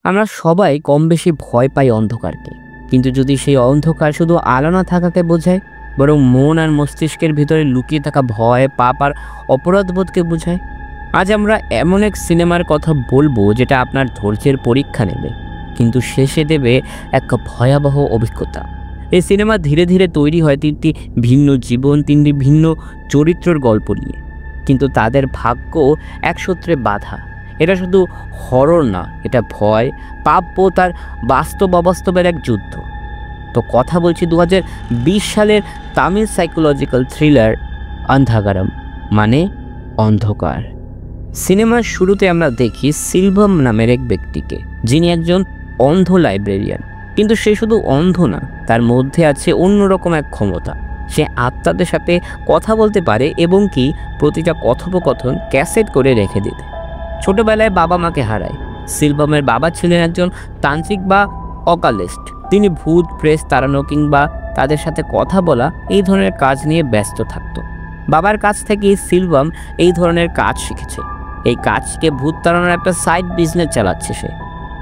আমরা সবাই কম বেশি ভয় পাই অন্ধকারকে, কিন্তু যদি সেই অন্ধকার শুধু আলো না থাকাকে বোঝায়, বরং মন আর মস্তিষ্কের ভিতরে লুকিয়ে থাকা ভয়, পাপ আর অপরাধবোধকে বোঝায়। আজ আমরা এমন এক সিনেমার কথা বলবো যেটা আপনার ধৈর্যের পরীক্ষা নেবে, কিন্তু শেষে দেবে এক ভয়াবহ অভিজ্ঞতা। এই সিনেমা ধীরে ধীরে তৈরি হয় তিনটি ভিন্ন জীবন, তিনটি ভিন্ন চরিত্রের গল্প নিয়ে, কিন্তু তাদের ভাগ্য এক সূত্রে বাঁধা। এটা শুধু হরর না, এটা ভয়, পাপবোধ আর বাস্তবের এক যুদ্ধ। তো কথা বলছি 2020 সালের তামিল সাইকোলজিক্যাল থ্রিলার অন্ধাকারম, মানে অন্ধকার। সিনেমার শুরুতে আমরা দেখি সিলভাম নামের এক ব্যক্তিকে, যিনি একজন অন্ধ লাইব্রেরিয়ান। কিন্তু সে শুধু অন্ধ না, তার মধ্যে আছে অন্যরকম এক ক্ষমতা। সে আত্মাদের সাথে কথা বলতে পারে এবং কি প্রতিটা কথোপকথন ক্যাসেট করে রেখে দিতে। ছোটবেলায় বাবা মাকে হারায়। সিলভামের বাবা ছিলেন একজন তান্ত্রিক বা অকালিস্ট। তিনি ভূত প্রেত তাড়ানো কিংবা তাদের সাথে কথা বলা এই ধরনের কাজ নিয়ে ব্যস্ত থাকত। বাবার কাছ থেকে সিলভাম এই ধরনের কাজ শিখেছে। এই কাজকে ভূত তাড়ানোর একটা সাইড বিজনেস চালাচ্ছে সে।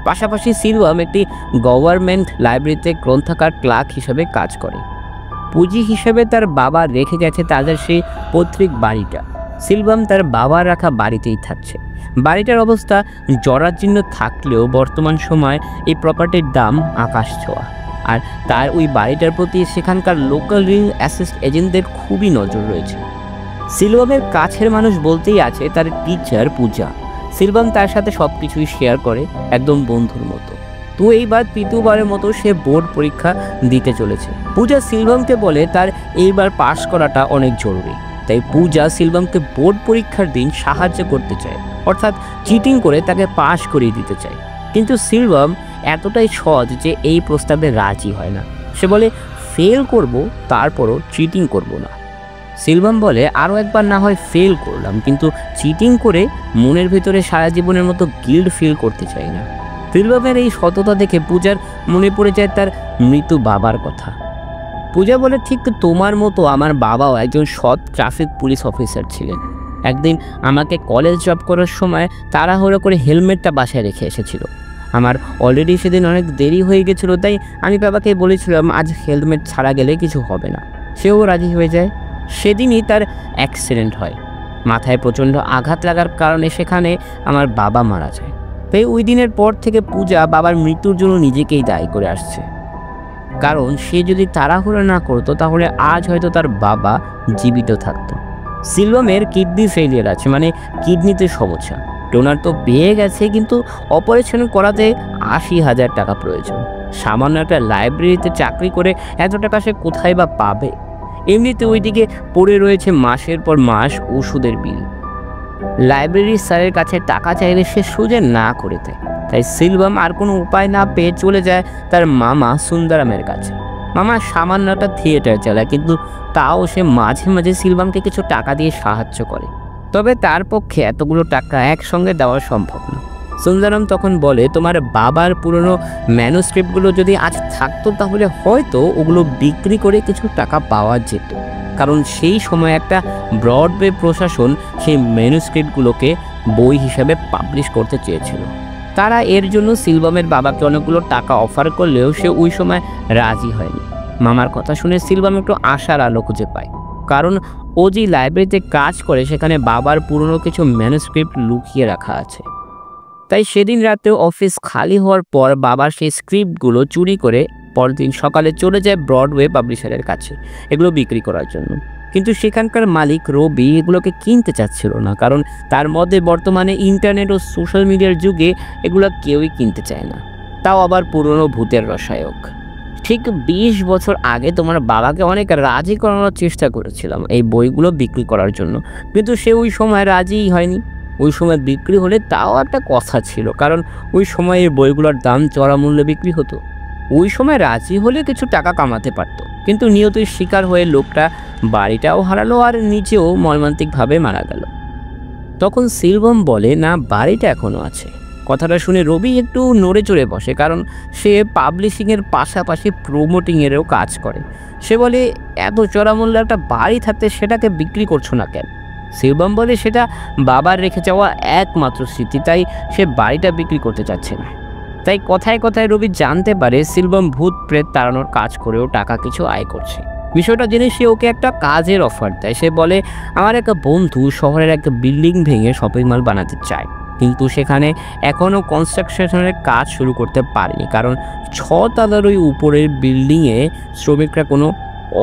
পাশাপাশি সিলভাম একটি গভর্নমেন্ট লাইব্রেরিতে গ্রন্থাগার ক্লার্ক হিসেবে কাজ করে। পুঁজি হিসেবে তার বাবা রেখে গেছে তাদের সেই পৈতৃক বাড়িটা। সিলভাম তার বাবার রাখা বাড়িতেই থাকছে। বাড়িটার অবস্থা জরাজীর্ণ থাকলেও বর্তমান সময় এই প্রপার্টির দাম আকাশ ছোঁয়া। আর তার ওই বাড়িটার প্রতি সেখানকার লোকাল রিল অ্যাসেট এজেন্টদের খুবই নজর রয়েছে। সিলভামের কাছের মানুষ বলতেই আছে তার টিচার পূজা। সিলভাম তার সাথে সব কিছুই শেয়ার করে, একদম বন্ধুর মতো। তো এইবার তৃতীয়বারের মতো সে বোর্ড পরীক্ষা দিতে চলেছে। পূজা সিলভামকে বলে তার এইবার পাশ করাটা অনেক জরুরি। তাই পূজা সিলভামকে বোর্ড পরীক্ষার দিন সাহায্য করতে চায়, অর্থাৎ চিটিং করে তাকে পাশ করিয়ে দিতে চায়। কিন্তু সিলভাম এতটাই সৎ যে এই প্রস্তাবে রাজি হয় না। সে বলে, ফেল করব, তারপরও চিটিং করব না। সিলভাম বলে, আরও একবার না হয় ফেল করলাম, কিন্তু চিটিং করে মনের ভিতরে সারা জীবনের মতো গিল্ড ফিল করতে চাই না। সিলভামের এই সততা দেখে পূজার মনে পড়ে যায় তার মৃত বাবার কথা। পূজা বলে, ঠিক তোমার মতো আমার বাবাও একজন সৎ ট্রাফিক পুলিশ অফিসার ছিলেন। একদিন আমাকে কলেজ জব করার সময় তাড়াহুড়ো করে হেলমেটটা বাসায় রেখে এসেছিল। আমার অলরেডি সেদিন অনেক দেরি হয়ে গেছিলো, তাই আমি বাবাকে বলেছিলাম আজ হেলমেট ছাড়া গেলে কিছু হবে না। সেও রাজি হয়ে যায়। সেদিনই তার অ্যাক্সিডেন্ট হয়। মাথায় প্রচণ্ড আঘাত লাগার কারণে সেখানে আমার বাবা মারা যায়। তাই ওই দিনের পর থেকে পূজা বাবার মৃত্যুর জন্য নিজেকেই দায়ী করে আসছে। কারণ সে যদি তাড়াহুড়ো না করতো তাহলে আজ হয়তো তার বাবা জীবিত থাকতো। সিলভামের কিডনি ফেলিয়ার আছে, মানে কিডনিতে সমস্যা। ডোনার তো পেয়ে গেছে, কিন্তু অপারেশন করাতে 80,000 টাকা প্রয়োজন। সামান্য একটা লাইব্রেরিতে চাকরি করে এত টাকা সে কোথায় বা পাবে? এমনিতে ওইদিকে পড়ে রয়েছে মাসের পর মাস ওষুধের বিল। লাইব্রেরির স্যারের কাছে টাকা চাইলে সে সোজা না করে দেয়। তাই সিলভাম আর কোনো উপায় না পেয়ে চলে যায় তার মামা সুন্দরামের কাছে। মামা সামান্য একটা থিয়েটার চালায়, কিন্তু তাও সে মাঝে মাঝে সিলভামকে কিছু টাকা দিয়ে সাহায্য করে। তবে তার পক্ষে এতগুলো টাকা একসঙ্গে দেওয়া সম্ভব না। সুন্দরাম তখন বলে, তোমার বাবার পুরনো ম্যানুস্ক্রিপ্টগুলো যদি আজ থাকতো তাহলে হয়তো ওগুলো বিক্রি করে কিছু টাকা পাওয়া যেত। কারণ সেই সময় একটা ব্রডওয়ে প্রশাসন সেই ম্যানুস্ক্রিপ্টগুলোকে বই হিসাবে পাবলিশ করতে চেয়েছিল। তারা এর জন্য সিলভামের বাবাকে অনেকগুলো টাকা অফার করলেও সে ওই সময় রাজি হয়নি। মামার কথা শুনে সিলভাম একটু আশার আলো খুঁজে পায়, কারণ ও যে লাইব্রেরিতে কাজ করে সেখানে বাবার পুরনো কিছু ম্যানুস্ক্রিপ্ট লুকিয়ে রাখা আছে। তাই সেদিন রাতেও অফিস খালি হওয়ার পর বাবার সেই স্ক্রিপ্টগুলো চুরি করে পরদিন সকালে চলে যায় ব্রডওয়ে পাবলিশারের কাছে এগুলো বিক্রি করার জন্য। কিন্তু সেখানকার মালিক রবি এগুলোকে কিনতে চাচ্ছিল না, কারণ তার মধ্যে বর্তমানে ইন্টারনেট ও সোশ্যাল মিডিয়ার যুগে এগুলো কেউই কিনতে চায় না, তাও আবার পুরনো ভূতের রসায়ক। ঠিক 20 বছর আগে তোমার বাবাকে অনেক রাজি করানোর চেষ্টা করেছিলাম এই বইগুলো বিক্রি করার জন্য, কিন্তু সে ওই সময় রাজিই হয়নি। ওই সময় বিক্রি হলে তাও একটা কথা ছিল, কারণ ওই সময় এই বইগুলোর দাম চড়া মূল্যে বিক্রি হতো। ওই সময় রাজি হলে কিছু টাকা কামাতে পারতো, কিন্তু নিয়তির শিকার হয়ে লোকটা বাড়িটাও হারালো আর নিজেও মর্মান্তিকভাবে মারা গেল। তখন সিলভাম বলে, না, বাড়িটা এখনও আছে। কথাটা শুনে রবি একটু নড়ে চড়ে বসে, কারণ সে পাবলিশিংয়ের পাশাপাশি প্রমোটিংয়েরও কাজ করে। সে বলে, এত চড়া মূল্যে একটা বাড়ি থাকতে সেটাকে বিক্রি করছো না কেন? সিলভাম বলে, সেটা বাবার রেখে যাওয়া একমাত্র স্মৃতি, তাই সে বাড়িটা বিক্রি করতে চাচ্ছে না। তাই কথায় কথায় রবি জানতে পারে সিলভাম ভূত প্রেত তাড়ানোর কাজ করেও টাকা কিছু আয় করছে। বিষয়টা জেনে সে ওকে একটা কাজের অফার দেয়। সে বলে, আমার একটা বন্ধু শহরের একটা বিল্ডিং ভেঙে শপিং মল বানাতে চায়, কিন্তু সেখানে এখনও কনস্ট্রাকশনের কাজ শুরু করতে পারেনি, কারণ 6 তলার ওই উপরের বিল্ডিংয়ে শ্রমিকরা কোনো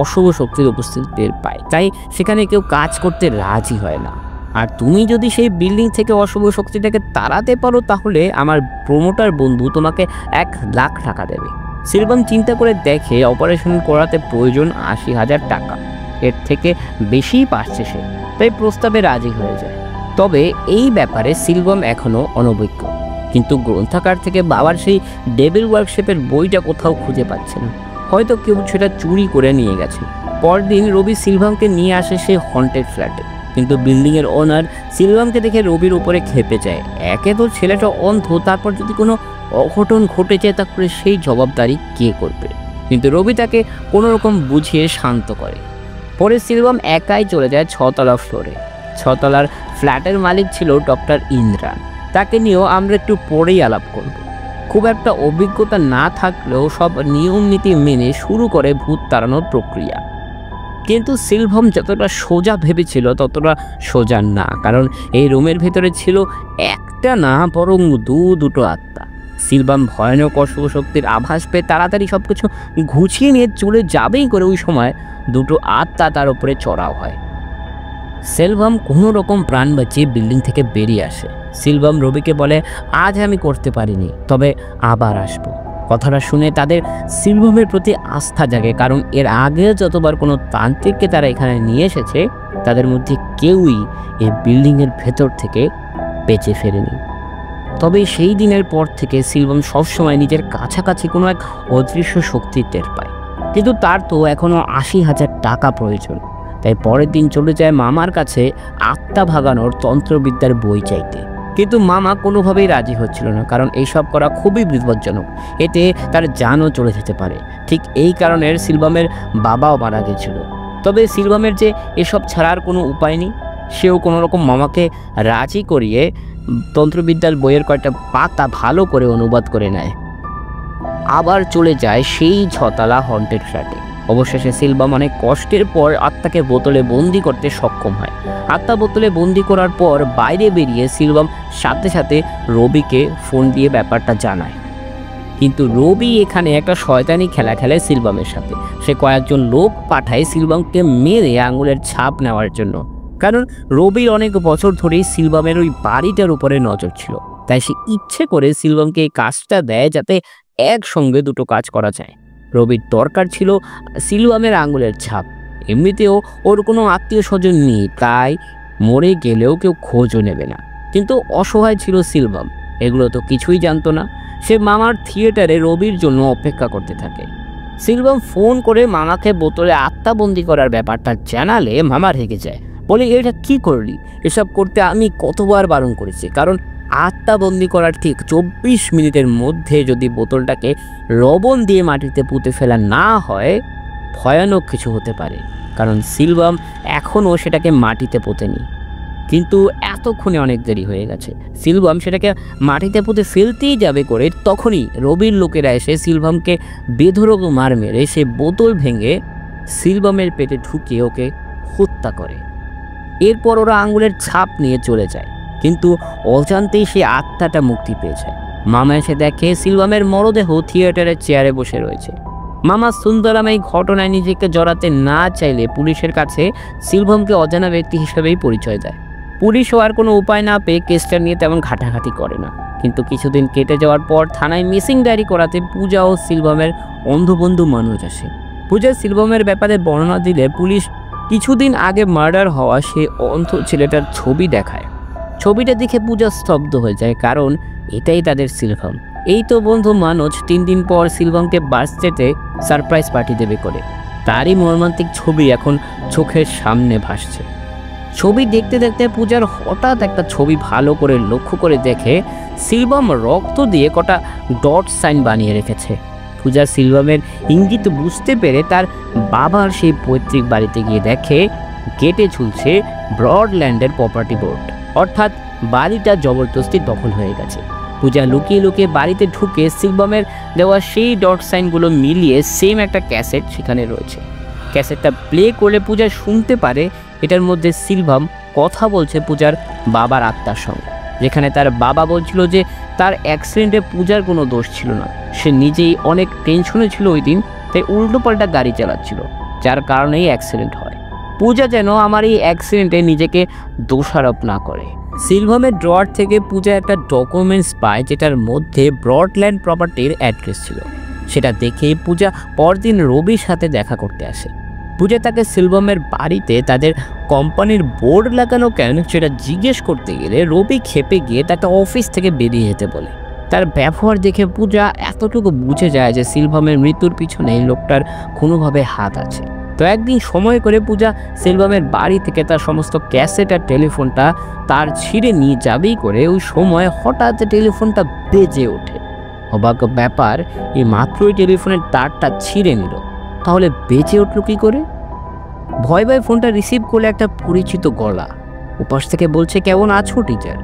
অশুভ শক্তির উপস্থিতি টের পায়, তাই সেখানে কেউ কাজ করতে রাজি হয় না। আর তুমি যদি সেই বিল্ডিং থেকে অশুভ শক্তিটাকে তাড়াতে পারো তাহলে আমার প্রমোটার বন্ধু তোমাকে 1 লাখ টাকা দেবে। সিলভাম চিন্তা করে দেখে অপারেশন করাতে প্রয়োজন 80,000 টাকা, এর থেকে বেশিই পাচ্ছে সে, তাই প্রস্তাবে রাজি হয়ে যায়। তবে এই ব্যাপারে সিলভাম এখনও অনভিজ্ঞ, কিন্তু গ্রন্থাগার থেকে বাবার সেই ডেভিল ওয়ার্কশপের বইটা কোথাও খুঁজে পাচ্ছে না, হয়তো কেউ সেটা চুরি করে নিয়ে গেছে। পরদিন রবি সিলভামকে নিয়ে আসে সেই হন্টেড ফ্ল্যাটে, কিন্তু বিল্ডিংয়ের ওনার সিলভামকে দেখে রবির উপরে খেপে যায়। একে তো ছেলেটা অন্ধ, তারপর যদি কোনো অঘটন ঘটে যায় তারপরে সেই জবাবদারি কে করবে? কিন্তু রবি তাকে কোনো রকম বুঝিয়ে শান্ত করে। পরে সিলভাম একাই চলে যায় 6 তলা ফ্লোরে। 6 তলার ফ্ল্যাটের মালিক ছিল ডক্টর ইন্দ্রান, তাকে নিয়েও আমরা একটু পরেই আলাপ করব। খুব একটা অভিজ্ঞতা না থাকলেও সব নিয়ম নীতি মেনে শুরু করে ভূত তাড়ানোর প্রক্রিয়া। কিন্তু সিলভাম যতটা সোজা ভেবেছিল ততটা সোজা না, কারণ এই রুমের ভেতরে ছিল একটা না বরং দুটো আত্মা। সিলভাম ভয়ানক অশুভ শক্তির আভাস পেয়ে তাড়াতাড়ি সব কিছু গুছিয়ে নিয়ে চলে যাবেই করে ওই সময় দুটো আত্মা তার উপরে চড়াও হয়। সিলভাম কোনো রকম প্রাণ বাঁচিয়ে বিল্ডিং থেকে বেরিয়ে আসে। সিলভাম রবিকে বলে, আজ আমি করতে পারিনি, তবে আবার আসবো। কথাটা শুনে তাদের সিলভামের প্রতি আস্থা জাগে, কারণ এর আগে যতবার কোনো তান্ত্রিককে তারা এখানে নিয়ে এসেছে তাদের মধ্যে কেউই এই বিল্ডিংয়ের ভেতর থেকে বেঁচে ফেরেনি। তবে সেই দিনের পর থেকে সিলভাম সবসময় নিজের কাছাকাছি কোনো এক অদৃশ্য শক্তি টের পায়, কিন্তু তার তো এখনও 80,000 টাকা প্রয়োজন। তাই পরের দিন চলে যায় মামার কাছে আত্মা ভাগানোর তন্ত্রবিদ্যার বই চাইতে, কিন্তু মামা কোনোভাবেই রাজি হচ্ছিল না, কারণ এইসব করা খুবই বিপজ্জনক, এতে তার জানও চলে যেতে পারে। ঠিক এই কারণে সিলভামের বাবাও মারা গেছিল। তবে সিলভামের যে এসব ছাড়ার কোনো উপায় নেই, সেও কোনো রকম মামাকে রাজি করিয়ে তন্ত্রবিদ্যার বইয়ের কয়েকটা পাতা ভালো করে অনুবাদ করে নেয়। আবার চলে যায় সেই 6 তলা হন্টেড ফ্ল্যাটে। অবশেষে সিলভাম অনেক কষ্টের পর আত্মাকে বোতলে বন্দি করতে সক্ষম হয়। আত্মা বোতলে বন্দি করার পর বাইরে বেরিয়ে সিলভাম সাথে সাথে রবিকে ফোন দিয়ে ব্যাপারটা জানায়। কিন্তু রবি এখানে একটা শয়তানি খেলা খেলে সিলভামের সাথে। সে কয়েকজন লোক পাঠায় সিলভামকে মেরে আঙুলের ছাপ নেওয়ার জন্য, কারণ রবির অনেক বছর ধরেই সিলভামের ওই বাড়িটার উপরে নজর ছিল। তাই সে ইচ্ছে করে সিলভামকে এই কাজটা দেয় যাতে একসঙ্গে দুটো কাজ করা যায়। রবির দরকার ছিল সিলভামের আঙুলের ছাপ। এমনিতেও ওর কোনো আত্মীয় স্বজন নেই, তাই মরে গেলেও কেউ খোঁজও নেবে না। কিন্তু অসহায় ছিল সিলভাম, এগুলো তো কিছুই জানতো না। সে মামার থিয়েটারে রবির জন্য অপেক্ষা করতে থাকে। সিলভাম ফোন করে মামাকে বোতলে আত্মাবন্দি করার ব্যাপারটা জানালে মামা রেগে যায়, বলে, এটা কি করলি? এসব করতে আমি কতবার বারণ করেছি, কারণ আত্মাবন্দি করার ঠিক 24 মিনিটের মধ্যে যদি বোতলটাকে লবণ দিয়ে মাটিতে পুঁতে ফেলা না হয় ভয়ানক কিছু হতে পারে, কারণ সিলভাম এখনও সেটাকে মাটিতে পোঁতেনি। কিন্তু এতক্ষণে অনেক দেরি হয়ে গেছে। সিলভাম সেটাকে মাটিতে পুঁতে ফেলতেই যাবে করে তখনই রবির লোকেরা এসে সিলভামকে বেধড়ক মার মেরে সে বোতল ভেঙে সিলভামের পেটে ঢুকিয়ে ওকে হত্যা করে। এরপর ওরা আঙুলের ছাপ নিয়ে চলে যায়, কিন্তু অজান্তেই সে আত্মাটা মুক্তি পেয়েছে। মামা এসে দেখে সিলভামের মরদেহ থিয়েটারের চেয়ারে বসে রয়েছে। মামা সুন্দরাম এই ঘটনায় নিজেকে জড়াতে না চাইলে পুলিশের কাছে সিলভামকে অজানা ব্যক্তি হিসেবেই পরিচয় দেয়। পুলিশও আর কোনো উপায় না পেয়ে কেসটা নিয়ে তেমন ঘাটাঘাটি করে না। কিন্তু কিছুদিন কেটে যাওয়ার পর থানায় মিসিং ডায়েরি করাতে পূজা ও সিলভামের অন্ধবন্ধু মানুষ আসে। পূজা সিলভামের ব্যাপারে বর্ণনা দিলে পুলিশ কিছুদিন আগে মার্ডার হওয়া সেই অন্ধ ছেলেটার ছবি দেখায়। ছবিটা দেখে পূজা স্তব্ধ হয়ে যায়, কারণ এটাই তাদের সিলভাম। এই তো বন্ধু মানুষ 3 দিন পর সিলভামকে বার্থডেতে সারপ্রাইজ পার্টি দেবে করে। তারই মর্মান্তিক ছবি এখন চোখের সামনে ভাসছে। ছবি দেখতে দেখতে পূজার হঠাৎ একটা ছবি ভালো করে লক্ষ্য করে দেখে সিলভাম রক্ত দিয়ে কটা ডট সাইন বানিয়ে রেখেছে। পূজা সিলভামের ইঙ্গিত বুঝতে পেরে তার বাবার সেই পৈতৃক বাড়িতে গিয়ে দেখে গেটে ঝুলছে ব্রডল্যান্ডের প্রপার্টি বোর্ড, অর্থাৎ বাড়িটা জবরদস্তি দখল হয়ে গেছে। পূজা লুকিয়ে লুকিয়ে বাড়িতে ঢুকে সিলভামের দেওয়া সেই ডট সাইনগুলো মিলিয়ে সেম একটা ক্যাসেট সেখানে রয়েছে। ক্যাসেটটা প্লে করলে পূজা শুনতে পারে এটার মধ্যে সিলভাম কথা বলছে পূজার বাবার আত্মার সঙ্গে, যেখানে তার বাবা বলছিল যে তার অ্যাক্সিডেন্টে পূজার কোনো দোষ ছিল না, সে নিজেই অনেক টেনশনে ছিল ওই দিন, তাই উল্টোপাল্টা গাড়ি চালাচ্ছিল, যার কারণেই অ্যাক্সিডেন্ট হয়। পূজা যেন আমার এই অ্যাক্সিডেন্টে নিজেকে দোষারোপ না করে। সিলভামের ড্রয়ার থেকে পূজা একটা ডকুমেন্টস পায় যেটার মধ্যে ব্রডল্যান্ড প্রপার্টির অ্যাড্রেস ছিল। সেটা দেখেই পূজা পরদিন রবির সাথে দেখা করতে আসে। পূজা তাকে সিলভামের বাড়িতে তাদের কোম্পানির বোর্ড লাগানো কেন সেটা জিজ্ঞেস করতে গেলে রবি ক্ষেপে গিয়ে তাকে অফিস থেকে বেরিয়ে যেতে বলে। তার ব্যবহার দেখে পূজা এতটুকু বুঝে যায় যে সিলভামের মৃত্যুর পিছনে লোকটার কোনোভাবে হাত আছে। তো একদিন সময় করে পূজা সিলভামের বাড়ি থেকে তার সমস্ত ক্যাসেট আর টেলিফোনটা তার ছিঁড়ে নিয়ে যাবেই করে ওই সময় হঠাৎ টেলিফোনটা বেজে ওঠে। অবাক ব্যাপার, এই মাত্রই টেলিফোনের তারটা ছিঁড়ে নিল, তাহলে বেজে উঠল কী করে? ভয় ভয় ফোনটা রিসিভ করলে একটা পরিচিত গলা উপাস থেকে বলছে, কেমন আছো টিচার?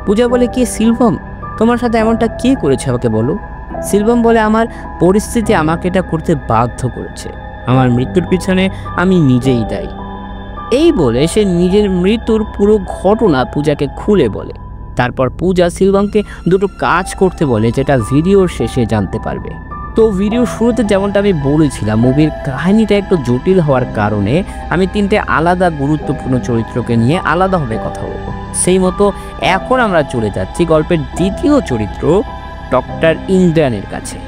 পূজা বলে, কে সিলভাম? তোমার সাথে এমনটা কে করেছে আমাকে বলো। সিলভাম বলে, আমার পরিস্থিতি আমাকে এটা করতে বাধ্য করেছে, আমার মৃত্যুর পিছনে আমি নিজেই দায়ী। এই বলে সে নিজের মৃত্যুর পুরো ঘটনা পূজাকে খুলে বলে। তারপর পূজা সিলভামকে দুটো কাজ করতে বলে যেটা ভিডিওর শেষে জানতে পারবে। তো ভিডিও শুরুতে যেমনটা আমি বলেছিলাম, মুভির কাহিনীটা একটু জটিল হওয়ার কারণে আমি 3টে আলাদা গুরুত্বপূর্ণ চরিত্রকে নিয়ে আলাদাভাবে কথা বলবো। সেই মতো এখন আমরা চলে যাচ্ছি গল্পের দ্বিতীয় চরিত্র ডক্টর ইন্দ্রানের কাছে।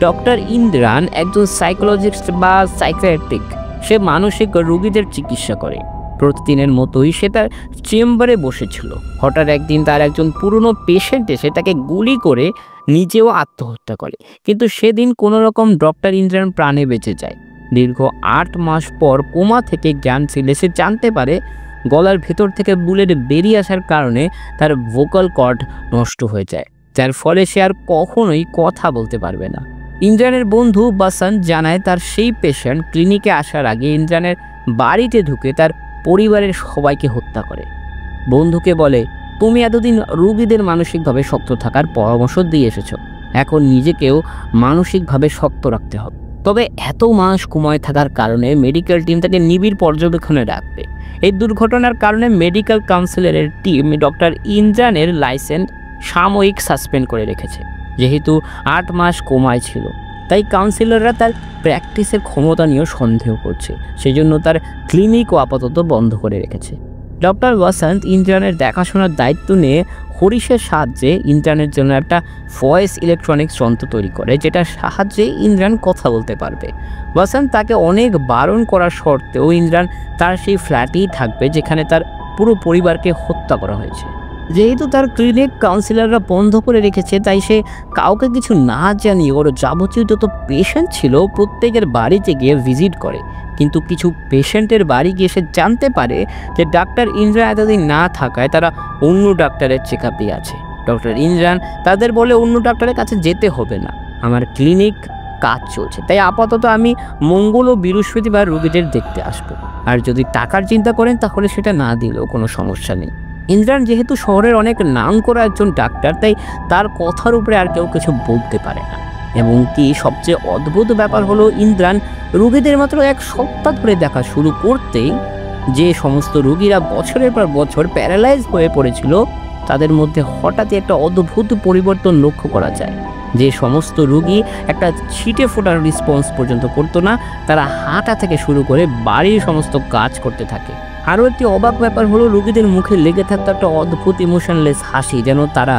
ডক্টর ইন্দ্রান একজন সাইকোলজিস্ট বা সাইকিয়াট্রিক। সে মানসিক রোগীদের চিকিৎসা করে। প্রতিদিনের মতোই সে তার চেম্বারে বসেছিল। হঠাৎ একদিন তার একজন পুরনো পেশেন্ট এসে তাকে গুলি করে নিজেও আত্মহত্যা করে, কিন্তু সেদিন কোনো রকম ডক্টর ইন্দ্রান প্রাণে বেঁচে যায়। দীর্ঘ 8 মাস পর কোমা থেকে জ্ঞান ফিরে সে জানতে পারে গলার ভেতর থেকে বুলেট বেরিয়ে আসার কারণে তার ভোকাল কর্ড নষ্ট হয়ে যায়, যার ফলে সে আর কখনোই কথা বলতে পারবে না। ইন্দ্রানের বন্ধু বাসন্ত জানায় তার সেই পেশেন্ট ক্লিনিকে আসার আগে ইন্দ্রানের বাড়িতে ঢুকে তার পরিবারের সবাইকে হত্যা করে। বন্ধুকে বলে, তুমি এতদিন রোগীদের মানসিকভাবে শক্ত থাকার পরামর্শ দিয়ে এসেছ, এখন নিজেকেও মানসিকভাবে শক্ত রাখতে হবে। তবে এত মাস কোমায় থাকার কারণে মেডিকেল টিম তাকে নিবিড় পর্যবেক্ষণে রাখবে। এই দুর্ঘটনার কারণে মেডিকেল কাউন্সিলের টিম ডক্টর ইন্দ্রানের লাইসেন্স সাময়িক সাসপেন্ড করে রেখেছে। যেহেতু 8 মাস কোমায় ছিল, তাই কাউন্সিলররা তার প্র্যাকটিসের ক্ষমতা নিয়েও সন্দেহ করছে, সেজন্য তার ক্লিনিকও আপাতত বন্ধ করে রেখেছে। ডক্টর বসন্ত ইন্দ্রানের দেখাশোনার দায়িত্ব নিয়ে হরিশের সাহায্যে ইন্দ্রানের জন্য একটা ভয়েস ইলেকট্রনিক্স যন্ত্র তৈরি করে, যেটার সাহায্যে ইন্দ্রান কথা বলতে পারবে। বসন্ত তাকে অনেক বারণ করার সত্ত্বেও ইন্দ্রান তার সেই ফ্ল্যাটেই থাকবে যেখানে তার পুরো পরিবারকে হত্যা করা হয়েছে। যেহেতু তার ক্লিনিক কাউন্সিলররা বন্ধ করে রেখেছে, তাই সে কাউকে কিছু না জানিয়ে ওর যাবতীয় যত পেশেন্ট ছিল প্রত্যেকের বাড়িতে গিয়ে ভিজিট করে। কিন্তু কিছু পেশেন্টের বাড়ি গিয়ে সে জানতে পারে যে ডাক্তার ইন্দ্রান এতদিন না থাকায় তারা অন্য ডাক্তারের চেক আপে আছে। ডক্টর ইন্দ্রান তাদের বলে, অন্য ডাক্তারের কাছে যেতে হবে না, আমার ক্লিনিক কাজ চলছে, তাই আপাতত আমি মঙ্গল ও বৃহস্পতিবার রোগীদের দেখতে আসবো। আর যদি টাকার চিন্তা করেন তাহলে সেটা না দিলেও কোনো সমস্যা নেই। ইন্দ্রান যেহেতু শহরের অনেক নাম করা একজন ডাক্তার, তাই তার কথার উপরে আর কেউ কিছু বলতে পারে না। এবং কি সবচেয়ে অদ্ভুত ব্যাপার হলো, ইন্দ্রান রোগীদের মাত্র 1 সপ্তাহ ধরে দেখা শুরু করতেই যে সমস্ত রোগীরা বছরের পর বছর প্যারালাইজ হয়ে পড়েছিল, তাদের মধ্যে হঠাৎই একটা অদ্ভুত পরিবর্তন লক্ষ্য করা যায়। যে সমস্ত রোগী একটা ছিটে ফোটার রেসপন্স পর্যন্ত করতো না, তারা হাঁটা থেকে শুরু করে বাড়ির সমস্ত কাজ করতে থাকে। আরও একটি অবাক ব্যাপার হলো, রোগীদের মুখে লেগে থাকতো একটা অদ্ভুত ইমোশনলেস হাসি, যেন তারা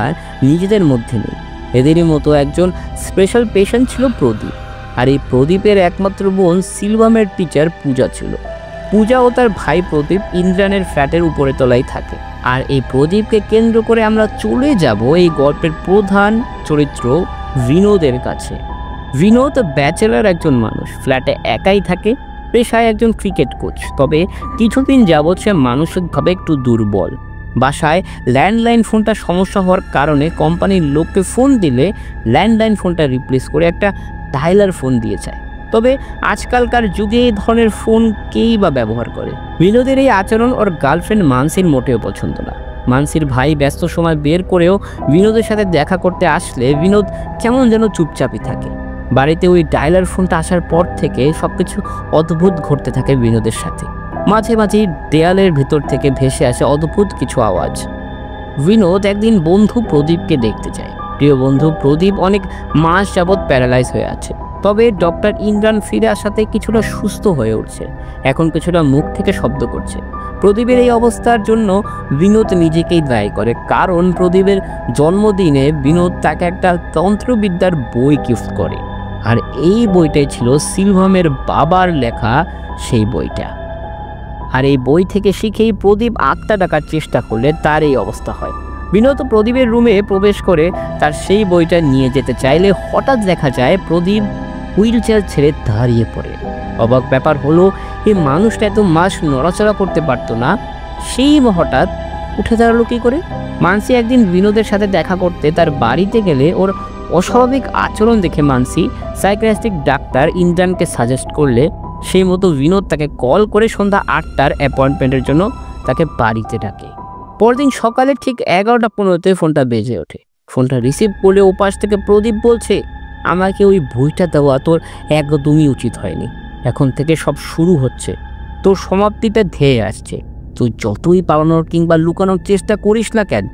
নিজেদের মধ্যে নেই। এদেরই মতো একজন স্পেশাল পেশেন্ট ছিল প্রদীপ, আর এই প্রদীপের একমাত্র বোন সিলভামের টিচার পূজা ছিল। পূজা ও তার ভাই প্রদীপ ইন্দ্রানের ফ্ল্যাটের উপরে তলায় থাকে। আর এই প্রদীপকে কেন্দ্র করে আমরা চলে যাব এই গল্পের প্রধান চরিত্র বিনোদের কাছে। বিনোদ ব্যাচেলার একজন মানুষ, ফ্ল্যাটে একাই থাকে, পেশায় একজন ক্রিকেট কোচ। তবে কিছুদিন যাবৎ সে মানসিকভাবে একটু দুর্বল। বাসায় ল্যান্ডলাইন ফোনটা সমস্যা হওয়ার কারণে কোম্পানির লোককে ফোন দিলে ল্যান্ডলাইন ফোনটা রিপ্লেস করে একটা ডায়ালার ফোন দিয়ে যায়। তবে আজকালকার যুগে এই ধরনের ফোন কেই বা ব্যবহার করে। বিনোদের এই আচরণ ওর গার্লফ্রেন্ড মানসির মোটেও পছন্দ না। মানসির ভাই ব্যস্ত সময় বের করেও বিনোদের সাথে দেখা করতে আসলে বিনোদ কেমন যেন চুপচাপই থাকে। বাড়িতে ওই ডায়ালার ফোনটা আসার পর থেকে সবকিছু অদ্ভুত ঘটতে থাকে বিনোদের সাথে। মাঝে মাঝেই দেয়ালের ভিতর থেকে ভেসে আসে অদ্ভুত কিছু আওয়াজ। বিনোদ একদিন বন্ধু প্রদীপকে দেখতে যায়। প্রিয় বন্ধু প্রদীপ অনেক মাস যাবৎ প্যারালাইজ হয়ে আছে, তবে ডক্টর ইমরান ফিরে আসাতে কিছুটা সুস্থ হয়ে উঠছে। এখন কিছুটা মুখ থেকে শব্দ করছে। প্রদীপের এই অবস্থার জন্য বিনোদ নিজেকেই দায়ী করে, কারণ প্রদীপের জন্মদিনে বিনোদ তাকে একটা তন্ত্রবিদ্যার বই গিফট করে, আর এই বইটাই ছিল সিলভামের বাবার লেখা সেই বইটা। আর এই বই থেকে শিখেই প্রদীপ আত্মা ডাকার চেষ্টা করলে তার এই অবস্থা হয়। বিনোদ প্রদীপের রুমে প্রবেশ করে তার সেই বইটা নিয়ে যেতে চাইলে হঠাৎ দেখা যায় প্রদীপ হুইল চেয়ার ছেড়ে দাঁড়িয়ে পড়ে। অবাক ব্যাপার হলো, এই মানুষটা এত মাস নড়াচড়া করতে পারতো না, সেই হঠাৎ উঠে দাঁড়ালো কী করে? মানসি একদিন বিনোদের সাথে দেখা করতে তার বাড়িতে গেলে ওর অস্বাভাবিক আচরণ দেখে মানসি সাইকিয়াট্রিস্ট ডাক্তার ইমরানকে সাজেস্ট করলে সেই মতো বিনোদ তাকে কল করে সন্ধ্যা 8টার অ্যাপয়েন্টমেন্টের জন্য তাকে বাড়িতে ডাকে। পরদিন সকালে ঠিক 11:15-তে ফোনটা বেজে ওঠে। ফোনটা রিসিভ করলে ওপাশ থেকে প্রদীপ বলছে, আমাকে ওই বইটা দেওয়া তোর একদমই উচিত হয়নি। এখন থেকে সব শুরু হচ্ছে, তোর সমাপ্তিটা ধেয়ে আসছে। তুই যতই পালানোর কিংবা লুকানোর চেষ্টা করিস না কেন,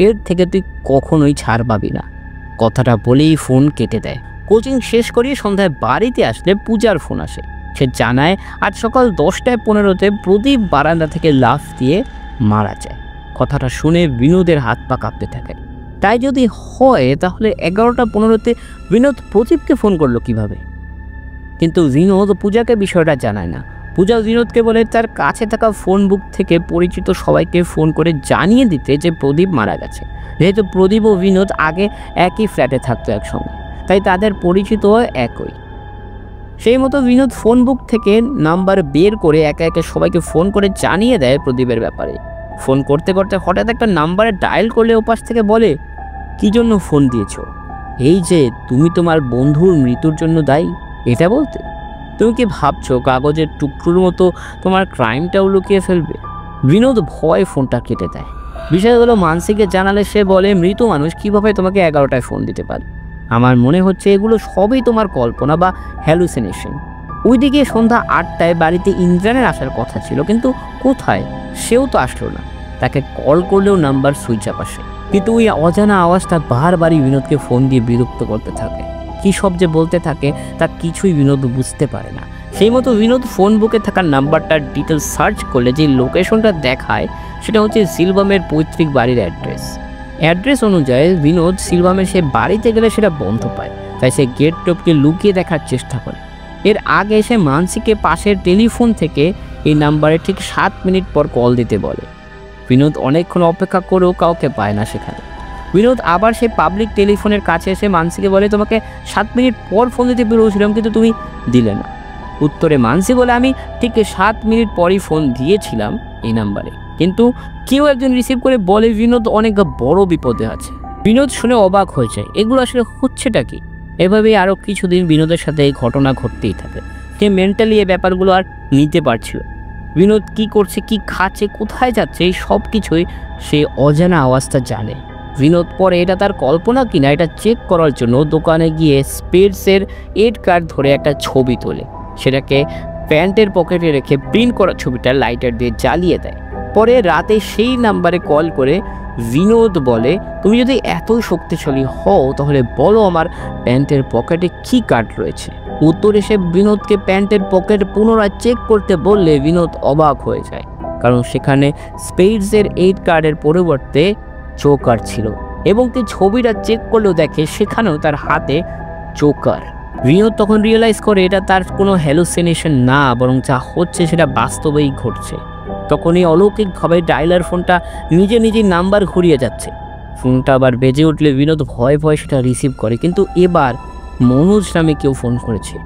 এর থেকে তুই কখনোই ছাড় পাবি না। কথাটা বলেই ফোন কেটে দেয়। কোচিং শেষ করিয়ে সন্ধ্যায় বাড়িতে আসলে পূজার ফোন আসে। সে জানায় আজ সকাল 10:15-তে প্রদীপ বারান্দা থেকে লাফ দিয়ে মারা যায়। কথাটা শুনে বিনোদের হাত পা কাঁপতে থাকে। তাই যদি হয় তাহলে 11:15-তে বিনোদ প্রদীপকে ফোন করলো কিভাবে? কিন্তু বিনোদ পূজাকে বিষয়টা জানায় না। পূজা বিনোদকে বলে তার কাছে থাকা ফোন বুক থেকে পরিচিত সবাইকে ফোন করে জানিয়ে দিতে যে প্রদীপ মারা গেছে। যেহেতু প্রদীপ ও বিনোদ আগে একই ফ্ল্যাটে থাকতো একসঙ্গে, তাই তাদের পরিচিত একই। সেই মতো বিনোদ ফোন বুক থেকে নাম্বার বের করে একে একে সবাইকে ফোন করে জানিয়ে দেয় প্রদীপের ব্যাপারে। ফোন করতে করতে হঠাৎ একটা নাম্বারে ডায়াল করলে ওপাশ থেকে বলে, কি জন্য ফোন দিয়েছো? এই যে তুমি তোমার বন্ধুর মৃত্যুর জন্য দায়ী, এটা বলতে? তুমি কি ভাবছো কাগজের টুকরোর মতো তোমার ক্রাইমটাও লুকিয়ে ফেলবে? বিনোদ ভয় ফোনটা কেটে দেয়। বিষয়গুলো মানসিকে জানালে সে বলে, মৃত মানুষ কিভাবে তোমাকে 11টায় ফোন দিতে পারে? আমার মনে হচ্ছে এগুলো সবই তোমার কল্পনা বা হ্যালুসিনেশন। ওইদিকে সন্ধ্যা 8টায় বাড়িতে ইমরানের আসার কথা ছিল, কিন্তু কোথায় সেও তো আসলো না। তাকে কল করলেও নাম্বার সুইচ অফ আসে। কিন্তু ওই অজানা আওয়াজটা বারবারই বিনোদকে ফোন দিয়ে বিরক্ত করতে থাকে। কী সব যে বলতে থাকে তা কিছুই বিনোদ বুঝতে পারে না। সেই মতো বিনোদ ফোন বুকে থাকা নাম্বারটার ডিটেলস সার্চ করলে যে লোকেশনটা দেখায় সেটা হচ্ছে সিলভামের পৈতৃক বাড়ির অ্যাড্রেস অনুযায়ী বিনোদ সিলভামের সে বাড়িতে গেলে সেটা বন্ধ পায়, তাই সে গেট টপকে লুকিয়ে দেখার চেষ্টা করে। এর আগে সে মানসিকে পাশের টেলিফোন থেকে এই নাম্বারে ঠিক 7 মিনিট পর কল দিতে বলে। বিনোদ অনেকক্ষণ অপেক্ষা করেও কাউকে পায় না সেখানে। বিনোদ আবার সেই পাবলিক টেলিফোনের কাছে এসে মানসিকে বলে, তোমাকে 7 মিনিট পর ফোন দিতে বেরোছিলাম কিন্তু তুমি দিলে না। উত্তরে মানসি বলে, আমি ঠিক 7 মিনিট পরই ফোন দিয়েছিলাম এই নাম্বারে, কিন্তু কেউ একজন রিসিভ করে বলে বিনোদ অনেক বড় বিপদে আছে। বিনোদ শুনে অবাক হয়ে যায়, এগুলো আসলে হচ্ছেটা কি? এভাবেই আরও কিছুদিন বিনোদের সাথে এই ঘটনা ঘটতেই থাকে। সে মেন্টালি এই ব্যাপারগুলো আর নিতে পারছিল। বিনোদ কি করছে, কি খাচ্ছে, কোথায় যাচ্ছে, এই সব কিছুই সে অজানা আওয়াজটা জানে। বিনোদ পরে এটা তার কল্পনা কিনা এটা চেক করার জন্য দোকানে গিয়ে স্পেডসের 8 কার্ড ধরে একটা ছবি তোলে। সেটাকে প্যান্টের পকেটে রেখে প্রিন্ট করা ছবিটা লাইটার দিয়ে জ্বালিয়ে দেয়। পরে রাতে সেই নাম্বারে কল করে বিনোদ বলে, তুমি যদি এতই শক্তিশালী হও তাহলে বলো আমার প্যান্টের পকেটে কি কার্ড রয়েছে। উত্তরে সে বিনোদকে প্যান্টের পকেট পুনরায় চেক করতে বললে বিনোদ অবাক হয়ে যায়, কারণ সেখানে স্পেডসের 8 কার্ডের পরিবর্তে জোকার ছিল, এবং তুই ছবিটা চেক করলেও দেখে সেখানেও তার হাতে জোকার। বিনোদ তখন রিয়েলাইজ করে এটা তার কোনো হ্যালুসিনেশন না, বরং যা হচ্ছে সেটা বাস্তবেই ঘটছে। তখনই অলৌকিকভাবে ডায়ালার ফোনটা নিজে নিজেই নাম্বার ঘুরিয়ে যাচ্ছে। ফোনটা আবার বেজে উঠলে বিনোদ ভয়ে ভয়ে সেটা রিসিভ করে, কিন্তু এবার মনোজ নামে কেউ ফোন করেছে।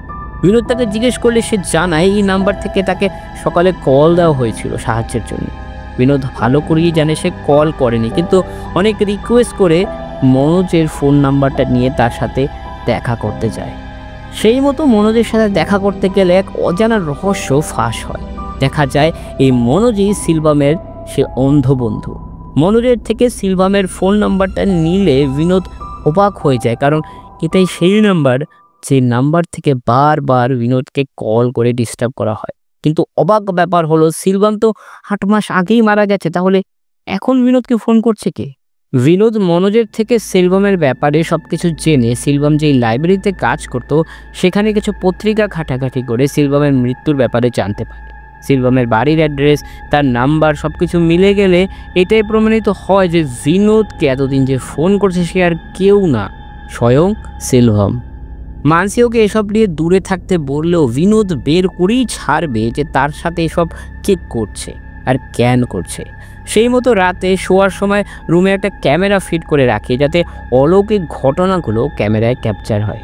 বিনোদ তাকে জিজ্ঞেস করলে সে জানায় এই নাম্বার থেকে তাকে সকালে কল দেওয়া হয়েছিল সাহায্যের জন্য। বিনোদ ভালো করেই জানে সে কল করেনি, কিন্তু অনেক রিকোয়েস্ট করে মনোজের ফোন নাম্বারটা নিয়ে তার সাথে দেখা করতে যায়। সেই মতো মনোজের সাথে দেখা করতে গেলে এক অজানা রহস্য ফাঁস হয়। দেখা যায় এই মনোজই সিলভামের সে অন্ধ বন্ধু। মনোজের থেকে সিলভামের ফোন নাম্বারটা নিলে বিনোদ অবাক হয়ে যায়, কারণ এটাই সেই নাম্বার যে নাম্বার থেকে বারবার বিনোদকে কল করে ডিস্টার্ব করা হয়। কিন্তু অবাক ব্যাপার হলো সিলভাম তো 8 মাস আগেই মারা গেছে, তাহলে এখন বিনোদকে ফোন করছে কে? বিনোদ মনোজের থেকে সিলভামের ব্যাপারে সবকিছু জেনে সিলভাম যেই লাইব্রেরিতে কাজ করত সেখানে কিছু পত্রিকা ঘাটাঘাটি করে সিলভামের মৃত্যুর ব্যাপারে জানতে পারে। সিলভামের বাড়ির অ্যাড্রেস, তার নাম্বার সবকিছু মিলে গেলে এটাই প্রমাণিত হয় যে বিনোদকে এতদিন যে ফোন করছে সে আর কেউ না, স্বয়ং সিলভাম। মানসি ওকে এসব নিয়ে দূরে থাকতে বললেও বিনোদ বের করেই ছাড়বে যে তার সাথে এসব কে করছে আর কেন করছে। সেই মতো রাতে শোয়ার সময় রুমে একটা ক্যামেরা ফিট করে রাখে যাতে অলৌকিক ঘটনাগুলো ক্যামেরায় ক্যাপচার হয়,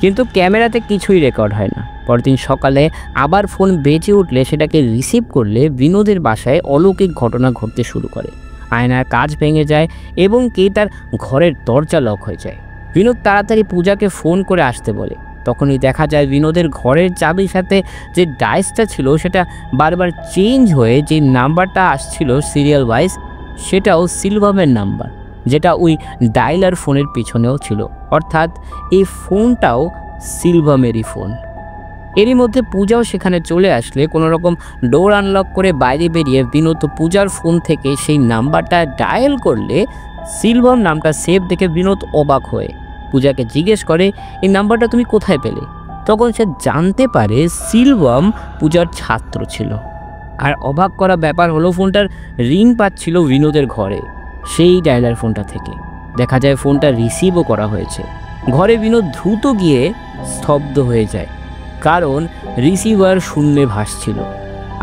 কিন্তু ক্যামেরাতে কিছুই রেকর্ড হয় না। পরদিন সকালে আবার ফোন বেজে উঠলে সেটাকে রিসিভ করলে বিনোদের বাসায় অলৌকিক ঘটনা ঘটতে শুরু করে। আয়নার কাঁচ ভেঙে যায় এবং তার ঘরের দরজা লক হয়ে যায়। বিনোদ তাড়াতাড়ি পূজাকে ফোন করে আসতে বলে। তখনই দেখা যায় বিনোদের ঘরের চাবির সাথে যে ডাইসটা ছিল সেটা বারবার চেঞ্জ হয়ে যে নাম্বারটা আসছিল সিরিয়াল ওয়াইজ সেটাও সিলভামের নাম্বার, যেটা ওই ডায়লার ফোনের পিছনেও ছিল, অর্থাৎ এই ফোনটাও সিলভামেরই ফোন। এরই মধ্যে পূজাও সেখানে চলে আসলে কোনো রকম ডোর আনলক করে বাইরে বেরিয়ে বিনোদ পূজার ফোন থেকে সেই নাম্বারটা ডায়াল করলে সিলভাম নামটা সেভ দেখে বিনোদ অবাক হয়ে পূজাকে জিজ্ঞেস করে, এই নাম্বারটা তুমি কোথায় পেলে? তখন সে জানতে পারে সিলভাম পূজার ছাত্র ছিল। আর অবাক করা ব্যাপার হলো ফোনটার রিং পাচ্ছিল বিনোদের ঘরে সেই ডায়লার ফোনটা থেকে। দেখা যায় ফোনটা রিসিভও করা হয়েছে। ঘরে বিনোদ দ্রুত গিয়ে স্তব্ধ হয়ে যায়, কারণ রিসিভার শূন্যে ভাসছিল।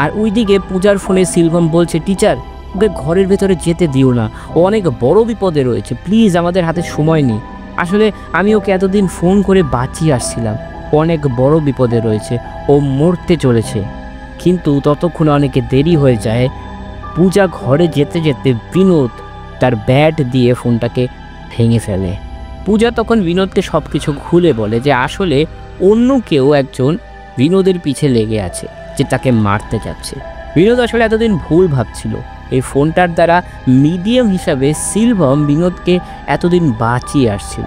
আর ওইদিকে পূজার ফোনে সিলভাম বলছে, টিচার ওকে ঘরের ভেতরে যেতে দিও না, ও অনেক বড় বিপদে রয়েছে, প্লিজ আমাদের হাতে সময় নেই। আসলে আমি ওকে এতদিন ফোন করে বাঁচিয়ে আসছিলাম, ও অনেক বড় বিপদে রয়েছে, ও মরতে চলেছে। কিন্তু ততক্ষণে অনেকে দেরি হয়ে যায়। পূজা ঘরে যেতে যেতে বিনোদ তার ব্যাট দিয়ে ফোনটাকে ভেঙে ফেলে। পূজা তখন বিনোদকে সব কিছু খুলে বলে যে আসলে অন্য কেউ একজন বিনোদের পিছে লেগে আছে, যে তাকে মারতে যাচ্ছে। বিনোদ আসলে এতদিন ভুল ভাবছিল, এই ফোনটার দ্বারা মিডিয়াম হিসাবে সিলভাম বিনোদকে এতদিন বাঁচিয়ে আসছিল।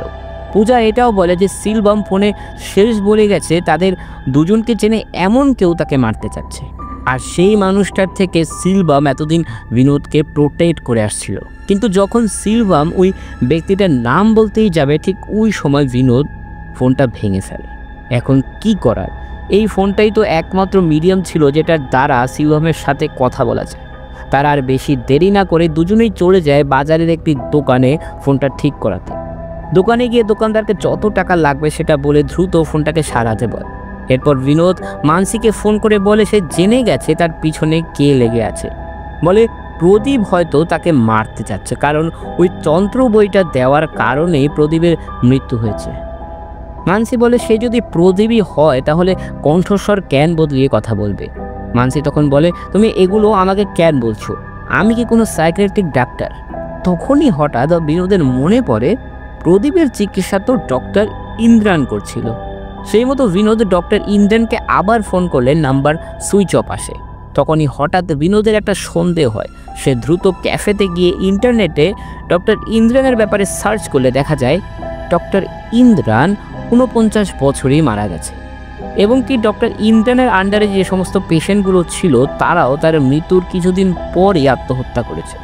পূজা এটাও বলে যে সিলভাম ফোনে শেষ বলে গেছে তাদের দুজনকে চেনে এমন কেউ তাকে মারতে চাচ্ছে, আর সেই মানুষটার থেকে সিলভাম এতদিন বিনোদকে প্রোটেক্ট করে আসছিল। কিন্তু যখন সিলভাম ওই ব্যক্তিটার নাম বলতেই যাবে ঠিক ওই সময় বিনোদ ফোনটা ভেঙে ফেলে। এখন কি করার? এই ফোনটাই তো একমাত্র মিডিয়াম ছিল যেটার দ্বারা সিলভামের সাথে কথা বলা যায়। তারা আর বেশি দেরি না করে দুজনেই চলে যায় বাজারের একটি দোকানে ফোনটা ঠিক করাতে। দোকানে গিয়ে দোকানদারকে যত টাকা লাগবে সেটা বলে দ্রুত ফোনটাকে সারাতে বলে। এরপর বিনোদ মানসিকে ফোন করে বলে সে জেনে গেছে তার পিছনে কে লেগে আছে। বলে প্রদীপ হয়তো তাকে মারতে চাচ্ছে, কারণ ওই তন্ত্র বইটা দেওয়ার কারণেই প্রদীপের মৃত্যু হয়েছে। মানসি বলে সে যদি প্রদীপই হয় তাহলে কণ্ঠস্বর কেন বদলিয়ে কথা বলবে। মানসি তখন বলে, তুমি এগুলো আমাকে কেন বলছো? আমি কি কোনো সাইকিয়াট্রিক ডাক্তার? তখনই হঠাৎ বিনোদের মনে পড়ে প্রদীপের চিকিৎসা তো ডক্টর ইন্দ্রান করছিল। সেই মতো বিনোদ ডক্টর ইন্দ্রানকে আবার ফোন করলে নাম্বার সুইচ অফ আসে। তখনই হঠাৎ বিনোদের একটা সন্দেহ হয়। সে দ্রুত ক্যাফেতে গিয়ে ইন্টারনেটে ডক্টর ইন্দ্রানের ব্যাপারে সার্চ করলে দেখা যায় ডক্টর ইন্দ্রান 49 বছরেই মারা গেছে, এবং কি ডক্টর ইন্দ্রানের আন্ডারে যে সমস্ত পেশেন্টগুলো ছিল তারাও তার মৃত্যুর কিছুদিন পরই আত্মহত্যা করেছে।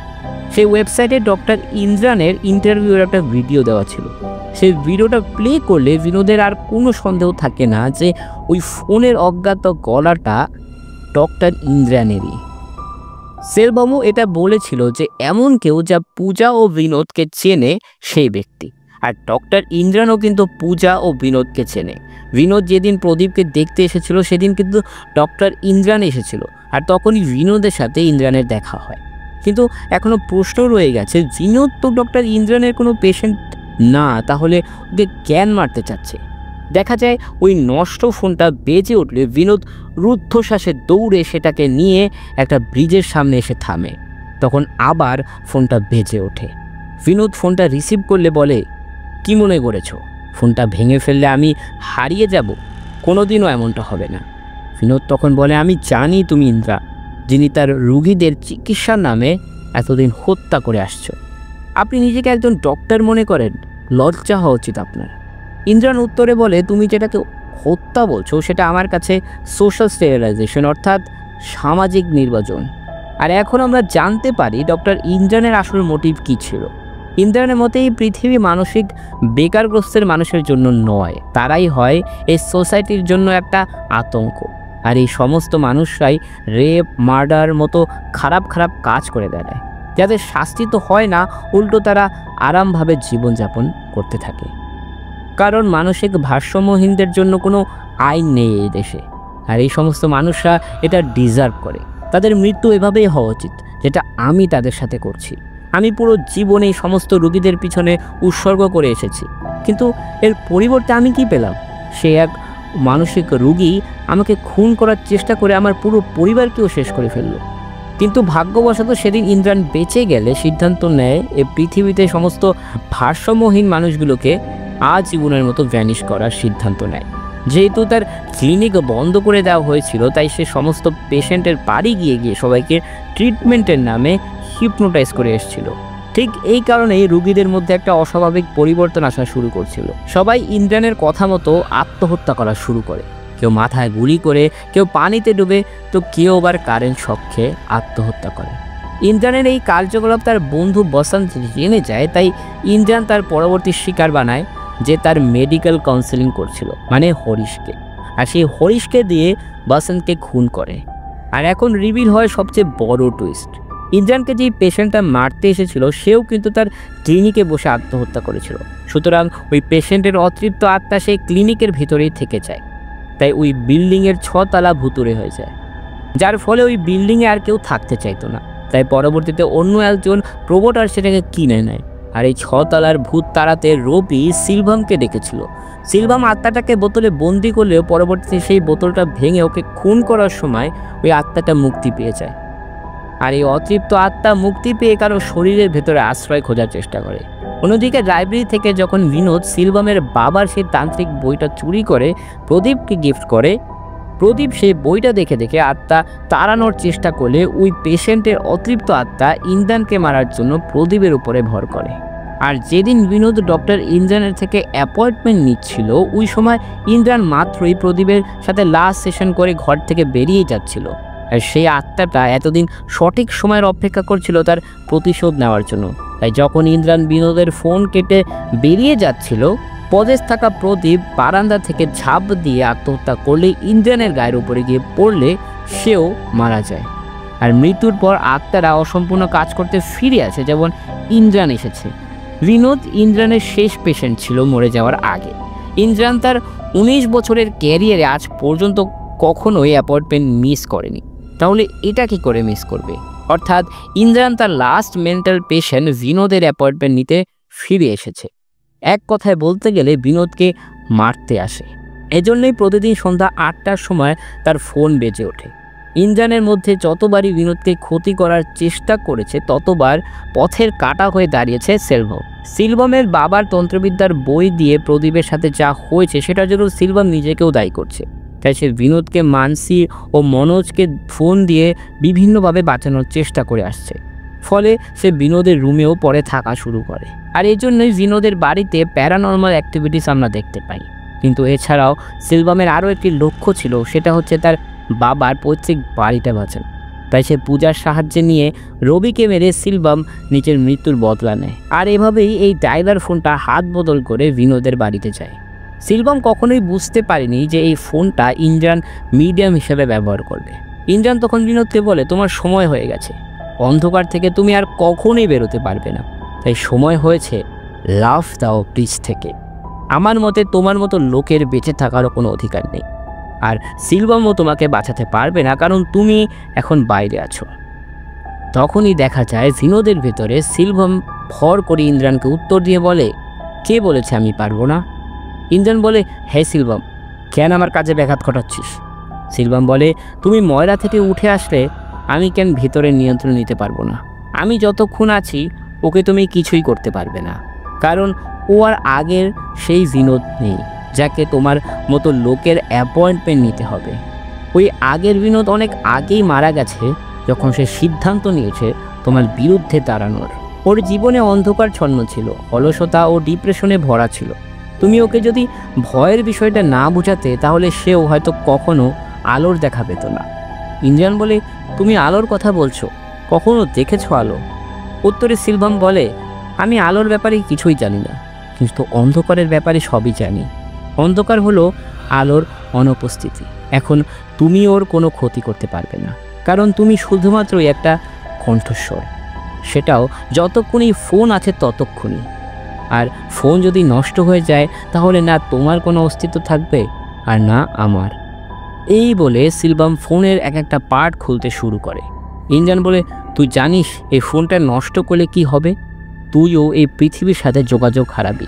সেই ওয়েবসাইটে ডক্টর ইন্দ্রানের ইন্টারভিউর একটা ভিডিও দেওয়া ছিল। সেই ভিডিওটা প্লে করলে বিনোদের আর কোনো সন্দেহ থাকে না যে ওই ফোনের অজ্ঞাত গলাটা ডক্টর ইন্দ্রানেরই। সেলবামও এটা বলেছিল যে এমন কেউ যা পূজা ও বিনোদকে চেনে সেই ব্যক্তি, আর ডক্টর ইন্দ্রানও কিন্তু পূজা ও বিনোদকে চেনে। বিনোদ যেদিন প্রদীপকে দেখতে এসেছিল সেদিন কিন্তু ডক্টর ইন্দ্রান এসেছিল, আর তখনই বিনোদের সাথে ইন্দ্রানের দেখা হয়। কিন্তু এখনও প্রশ্ন রয়ে গেছে, বিনোদ তো ডক্টর ইন্দ্রানের কোনো পেশেন্ট না, তাহলে ওকে কেন মারতে চাচ্ছে? দেখা যায় ওই নষ্ট ফোনটা বেজে উঠলে বিনোদ রুদ্ধশ্বাসে দৌড়ে সেটাকে নিয়ে একটা ব্রিজের সামনে এসে থামে। তখন আবার ফোনটা বেজে ওঠে। বিনোদ ফোনটা রিসিভ করলে বলে, কি মনে করেছো ফোনটা ভেঙে ফেললে আমি হারিয়ে যাব? কোনোদিনও এমনটা হবে না। বিনোদ তখন বলে, আমি জানি তুমি ইন্দ্রা, যিনি তার রুগীদের চিকিৎসার নামে এতদিন হত্যা করে আসছো। আপনি নিজেকে একজন ডক্টর মনে করেন? লজ্জা হওয়া উচিত আপনার। ইন্দ্রান উত্তরে বলে, তুমি যেটাকে হত্যা বলছো সেটা আমার কাছে সোশ্যাল স্টেরিলাইজেশন, অর্থাৎ সামাজিক নির্বাচন। আর এখন আমরা জানতে পারি ডক্টর ইন্দ্রানের আসল মোটিভ কী ছিল। ইন্দ্রানের মতে এই পৃথিবী মানসিক বেকারগ্রস্তের মানুষের জন্য নয়, তারাই হয় এই সোসাইটির জন্য একটা আতঙ্ক। আর এই সমস্ত মানুষরাই রেপ, মার্ডার মতো খারাপ খারাপ কাজ করে বেড়ায়, যাদের শাস্তি তো হয় না, উল্টো তারা আরামভাবে জীবনযাপন করতে থাকে। কারণ মানসিক ভারসাম্যহীনদের জন্য কোনো আইন নেই এই দেশে, আর এই সমস্ত মানুষরা এটা ডিজার্ভ করে। তাদের মৃত্যু এভাবেই হওয়া উচিত, যেটা আমি তাদের সাথে করছি। আমি পুরো জীবনে এই সমস্ত রোগীদের পিছনে উৎসর্গ করে এসেছি, কিন্তু এর পরিবর্তে আমি কি পেলাম? সে এক মানসিক রোগী আমাকে খুন করার চেষ্টা করে আমার পুরো পরিবারকেও শেষ করে ফেলল। কিন্তু ভাগ্যবশত সেদিন ইন্দ্রান বেঁচে গেলে সিদ্ধান্ত নেয় এই পৃথিবীতে সমস্ত ভারসাম্যহীন মানুষগুলোকে আজীবনের মতো ভ্যানিশ করার সিদ্ধান্ত নেয়। যেহেতু তার ক্লিনিক বন্ধ করে দেওয়া হয়েছিল, তাই সে সমস্ত পেশেন্টের বাড়ি গিয়ে গিয়ে সবাইকে ট্রিটমেন্টের নামে হিপনোটাইজ করে এসেছিল। ঠিক এই কারণেই রোগীদের মধ্যে একটা অস্বাভাবিক পরিবর্তন আসা শুরু করছিল। সবাই ইন্দ্রানের কথা মতো আত্মহত্যা করা শুরু করে। কেউ মাথায় গুলি করে, কেউ পানিতে ডুবে, তো কেউ আবার কারেন্ট শক খেয়ে আত্মহত্যা করে। ইন্দ্রানের এই কার্যকলাপ তার বন্ধু বসন্ত জেনে যায়, তাই ইন্দ্রান তার পরবর্তী শিকার বানায় যে তার মেডিকেল কাউন্সেলিং করছিল, মানে হরিশকে। আর সেই হরিশকে দিয়ে বসন্তকে খুন করে। আর এখন রিভিল হয় সবচেয়ে বড় টুইস্ট। ইন্দ্রানকে যেই পেশেন্টটা মারতে এসেছিল সেও কিন্তু তার ক্লিনিকে বসে আত্মহত্যা করেছিল। সুতরাং ওই পেশেন্টের অতৃপ্ত আত্মা সেই ক্লিনিকের ভিতরেই থেকে যায়, তাই ওই বিল্ডিংয়ের 6 তলা ভুতুড়ে হয়ে যায়, যার ফলে ওই বিল্ডিংয়ে আর কেউ থাকতে চাইতো না। তাই পরবর্তীতে অন্য একজন প্রোমোটার সেটাকে কিনে নেয়। আর এই 6 তলার ভূত তাড়াতে রবি সিলভামকে ডেকেছিল। সিলভাম আত্মাটাকে বোতলে বন্দি করলেও পরবর্তীতে সেই বোতলটা ভেঙে ওকে খুন করার সময় ওই আত্মাটা মুক্তি পেয়ে যায়। আর এই অতৃপ্ত আত্মা মুক্তি পেয়ে কারো শরীরের ভেতরে আশ্রয় খোঁজার চেষ্টা করে। অন্যদিকে লাইব্রেরি থেকে যখন বিনোদ সিলভামের বাবার সেই তান্ত্রিক বইটা চুরি করে প্রদীপকে গিফট করে, প্রদীপ সেই বইটা দেখে দেখে আত্মা তাড়ানোর চেষ্টা করলে ওই পেশেন্টের অতৃপ্ত আত্মা ইন্দ্রানকে মারার জন্য প্রদীপের উপরে ভর করে। আর যেদিন বিনোদ ডক্টর ইন্দ্রানের থেকে অ্যাপয়েন্টমেন্ট নিচ্ছিল, ওই সময় ইন্দ্রান মাত্রই প্রদীপের সাথে লাস্ট সেশন করে ঘর থেকে বেরিয়ে যাচ্ছিল। আর সেই আত্মাটা এতদিন সঠিক সময়ের অপেক্ষা করছিল তার প্রতিশোধ নেওয়ার জন্য। তাই যখন ইন্দ্রান বিনোদের ফোন কেটে বেরিয়ে যাচ্ছিল, পদেশ থাকা প্রদীপ বারান্দা থেকে ঝাঁপ দিয়ে আত্মহত্যা করলে ইন্দ্রানের গায়ের উপরে গিয়ে পড়লে সেও মারা যায়। আর মৃত্যুর পর আত্মারা অসম্পূর্ণ কাজ করতে ফিরে আসে, যেমন ইন্দ্রান এসেছে। বিনোদ ইন্দ্রানের শেষ পেশেন্ট ছিল মরে যাওয়ার আগে। ইন্দ্রান তার 19 বছরের ক্যারিয়ারে আজ পর্যন্ত কখনোই অ্যাপয়েন্টমেন্ট মিস করেনি, তাহলে এটা কি করে মিস করবে? অর্থাৎ ইন্দ্রান তার লাস্ট মেন্টাল পেশেন্ট বিনোদের অ্যাপয়েন্টমেন্ট নিতে ফিরে এসেছে। এক কথায় বলতে গেলে বিনোদকে মারতে আসে। এজন্যই প্রতিদিন সন্ধ্যা 8টার সময় তার ফোন বেজে ওঠে। ইন্দ্রানের মধ্যে যতবারই বিনোদকে ক্ষতি করার চেষ্টা করেছে, ততবার পথের কাঁটা হয়ে দাঁড়িয়েছে সিলভাম। সিলভামের বাবার তন্ত্রবিদ্যার বই দিয়ে প্রদীপের সাথে যা হয়েছে সেটার জন্য সিলভাম নিজেকেও দায়ী করছে। তাই সে বিনোদকে, মানসি ও মনোজকে ফোন দিয়ে বিভিন্নভাবে বাঁচানোর চেষ্টা করে আসছে। ফলে সে বিনোদের রুমেও পরে থাকা শুরু করে। আর এই জন্যই বিনোদের বাড়িতে প্যারানর্মাল অ্যাক্টিভিটিস আমরা দেখতে পাই। কিন্তু এছাড়াও সিলভামের আরও একটি লক্ষ্য ছিল, সেটা হচ্ছে তার বাবার পৈতৃক বাড়িটা বাঁচানো। তাই সে পূজার সাহায্যে নিয়ে রবিকে মেরে সিলভাম নিজের মৃত্যুর বদলা নেয়। আর এভাবেই এই ডায়লার ফোনটা হাত বদল করে বিনোদের বাড়িতে যায়। সিলভাম কখনোই বুঝতে পারেনি যে এই ফোনটা ইন্দ্রান মিডিয়াম হিসেবে ব্যবহার করবে। ইন্দ্রান তখন বিনোদকে বলে, তোমার সময় হয়ে গেছে, অন্ধকার থেকে তুমি আর কখনোই বেরোতে পারবে না, তাই সময় হয়েছে লাফ দাও ব্রিজ থেকে। আমার মতে তোমার মতো লোকের বেঁচে থাকারও কোনো অধিকার নেই, আর সিলভামও তোমাকে বাঁচাতে পারবে না, কারণ তুমি এখন বাইরে আছো। তখনই দেখা যায় বিনোদের ভেতরে সিলভাম ভর করে ইন্দ্রানকে উত্তর দিয়ে বলে, কে বলেছে আমি পারবো না? ইন্দ্রান বলে, হ্যাঁ সিলভাম, কেন আমার কাজে ব্যাঘাত ঘটাচ্ছিস? সিলভাম বলে, তুমি ময়লা থেকে উঠে আসলে আমি কেন ভেতরে নিয়ন্ত্রণ নিতে পারবো না? আমি যতক্ষণ আছি ওকে তুমি কিছুই করতে পারবে না, কারণ ও আর আগের সেই বিনোদ নেই যাকে তোমার মতো লোকের অ্যাপয়েন্টমেন্ট নিতে হবে। ওই আগের বিনোদ অনেক আগেই মারা গেছে, যখন সে সিদ্ধান্ত নিয়েছে তোমার বিরুদ্ধে দাঁড়ানোর। ওর জীবনে অন্ধকারচ্ছন্ন ছিল, অলসতা ও ডিপ্রেশনে ভরা ছিল। তুমি ওকে যদি ভয়ের বিষয়টা না বোঝাতে তাহলে সেও হয়তো কখনো আলোর দেখা পেত না। ইন্দ্রিয়ান বলে, তুমি আলোর কথা বলছো, কখনো দেখেছো আলো? উত্তরে সিলভাম বলে, আমি আলোর ব্যাপারে কিছুই জানি না, কিন্তু অন্ধকারের ব্যাপারে সবই জানি। অন্ধকার হলো আলোর অনুপস্থিতি। এখন তুমি ওর কোনো ক্ষতি করতে পারবে না, কারণ তুমি শুধুমাত্রই একটা কণ্ঠস্বর, সেটাও যতক্ষণই ফোন আছে ততক্ষণই। আর ফোন যদি নষ্ট হয়ে যায় তাহলে না তোমার কোনো অস্তিত্ব থাকবে আর না আমার। এই বলে সিলভাম ফোনের এক একটা পার্ট খুলতে শুরু করে। ইন্দ্রিয়ান বলে, তুই জানিস এই ফোনটা নষ্ট করলে কি হবে? তুইও এই পৃথিবীর সাথে যোগাযোগ হারাবি,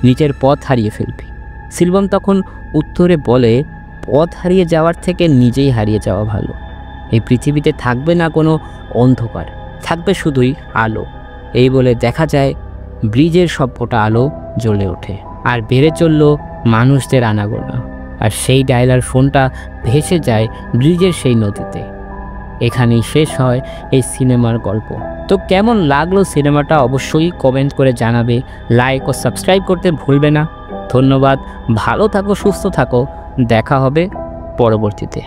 নিজের পথ হারিয়ে ফেলবি। সিলভাম তখন উত্তরে বলে, পথ হারিয়ে যাওয়ার থেকে নিজেই হারিয়ে যাওয়া ভালো। এই পৃথিবীতে থাকবে না কোনো অন্ধকার, থাকবে শুধুই আলো। এই বলে দেখা যায় ব্রিজের সবকটা আলো জ্বলে ওঠে আর বেড়ে চলল মানুষদের আনাগোনা। আর সেই ডায়ালার ফোনটা ভেসে যায় ব্রিজের সেই নদীতে। এখানেই শেষ হয় এই সিনেমার গল্প। তো কেমন লাগলো সিনেমাটা অবশ্যই কমেন্ট করে জানাবে, লাইক ও সাবস্ক্রাইব করতে ভুলবে না। ধন্যবাদ, ভালো থাকো, সুস্থ থাকো, দেখা হবে পরবর্তীতে।